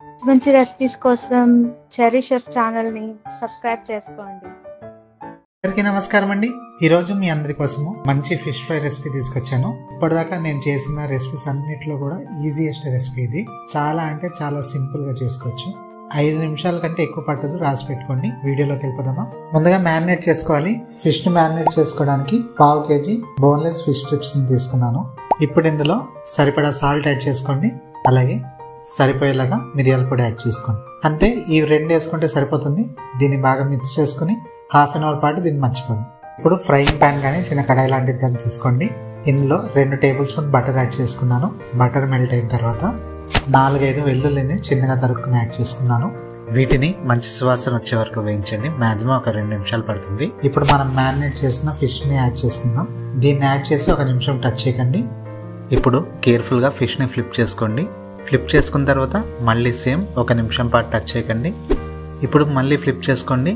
మంచి రెసిపీస్ కోసం cherry chef ఛానల్ని సబ్స్క్రైబ్ చేసుకోండి. అందరికీ నమస్కారం అండి. ఈరోజు మీ అందరి కోసము మంచి ఫిష్ ఫ్రై రెసిపీ తీసుకొచ్చాను. ఇప్పటిదాకా నేను చేసిన రెసిపీస్ అన్నిటిలో కూడా ఈజియెస్ట్ రెసిపీ ఇది. చాలా అంటే చాలా సింపుల్గా చేసుకోవచ్చు. 5 నిమిషాల కంటే ఎక్కువ పట్టదు. రాసి పెట్టుకోండి. వీడియోలోకి వెళ్ళిపోదామా. ముందుగా మ్యారినేట్ చేసుకోవాలి. ఫిష్ని మ్యారినేట్ చేసుకోవడానికి 1/2 kg బోన్లెస్ ఫిష్ స్ట్రిప్స్ని తీసుకున్నాను. ఇప్పుడు ఇందులో సరిపడా సాల్ట్ యాడ్ చేసుకోండి. అలాగే సరిపోయేలాగా మిరియాల పొడి యాడ్ చేసుకోండి. అంతే, ఈ 2 వేసుకుంటే సరిపోతుంది. దీన్ని బాగా మిక్స్ చేసుకుని 1/2 అవర్ పాటు దీన్ని మర్చిపోండి. ఇప్పుడు ఫ్రైయింగ్ ప్యాన్ కానీ చిన్న కడాయి లాంటిది కానీ తీసుకోండి. ఇందులో 2 టేబుల్ స్పూన్ బటర్ యాడ్ చేసుకున్నాను. బటర్ మెల్ట్ అయిన తర్వాత 4-5 వెల్లుల్లిని చిన్నగా తరుక్కుని యాడ్ చేసుకున్నాను. వీటిని మంచి సువాసన వచ్చే వరకు వేయించండి. మాక్సిమం ఒక 2 నిమిషాలు పడుతుంది. ఇప్పుడు మనం మ్యారినేట్ చేసిన ఫిష్ని యాడ్ చేసుకుందాం. దీన్ని యాడ్ చేసి 1 నిమిషం టచ్ చేయకండి. ఇప్పుడు కేర్ఫుల్గా ఫిష్ని ఫ్లిప్ చేసుకోండి. ఫ్లిప్ చేసుకున్న తర్వాత మళ్ళీ సేమ్ 1 నిమిషం పాటు టచ్ చేయకండి. ఇప్పుడు మళ్ళీ ఫ్లిప్ చేసుకోండి.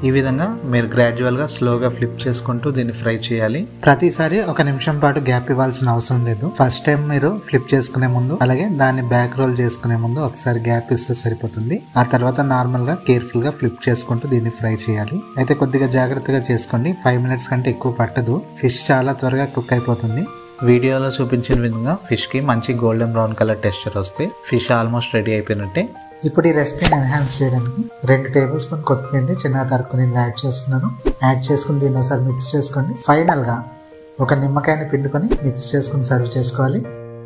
ఈ విధంగా మీరు గ్రాడ్యువల్గా స్లోగా ఫ్లిప్ చేసుకుంటూ దీన్ని ఫ్రై చేయాలి. ప్రతిసారి 1 నిమిషం పాటు గ్యాప్ ఇవ్వాల్సిన అవసరం లేదు. ఫస్ట్ టైం మీరు ఫ్లిప్ చేసుకునే ముందు అలాగే దాన్ని బ్యాక్ రోల్ చేసుకునే ముందు ఒకసారి గ్యాప్ ఇస్తే సరిపోతుంది. ఆ తర్వాత నార్మల్గా కేర్ఫుల్గా ఫ్లిప్ చేసుకుంటూ దీన్ని ఫ్రై చేయాలి. అయితే కొద్దిగా జాగ్రత్తగా చేసుకోండి. 5 మినిట్స్ కంటే ఎక్కువ పట్టదు. ఫిష్ చాలా త్వరగా కుక్ అయిపోతుంది. వీడియోలో చూపించిన విధంగా ఫిష్కి మంచి గోల్డెన్ బ్రౌన్ కలర్ టెక్స్చర్ వస్తే ఫిష్ ఆల్మోస్ట్ రెడీ అయిపోయినట్టే. ఇప్పుడు ఈ రెసిపీని ఎన్హాన్స్ చేయడానికి 2 టేబుల్ స్పూన్ కొత్తిమీరని చిన్నగా తరుక్కుని యాడ్ చేస్తున్నాను. యాడ్ చేసుకుని దీన్ని ఒకసారి మిక్స్ చేసుకోండి. ఫైనల్గా 1 నిమ్మకాయని పిండుకొని మిక్స్ చేసుకుని సర్వ్ చేసుకోవాలి.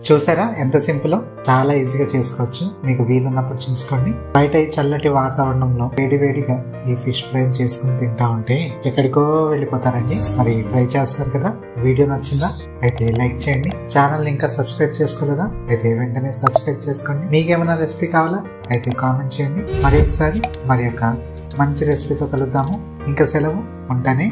చూసారా ఎంత సింపుల్. చాలా ఈజీగా చేసుకోవచ్చు. మీకు వీలున్నప్పుడు చూసుకోండి. బయట ఈ చల్లటి వాతావరణంలో వేడివేడిగా ఈ ఫిష్ ఫ్రై చేసుకుని తింటా ఉంటే ఎక్కడికో వెళ్ళిపోతారండి. మరి ట్రై చేస్తారు కదా. వీడియో నచ్చిందా? అయితే లైక్ చేయండి. ఛానల్ని ఇంకా సబ్స్క్రైబ్ చేసుకోలేదా? అయితే వెంటనే సబ్స్క్రైబ్ చేసుకోండి. మీకేమైనా రెసిపీ కావాలా? అయితే కామెంట్ చేయండి. మరి ఒకసారి మరి యొక్క మంచి రెసిపీతో కలుద్దాము. ఇంకా సెలవు. ఉంటానే.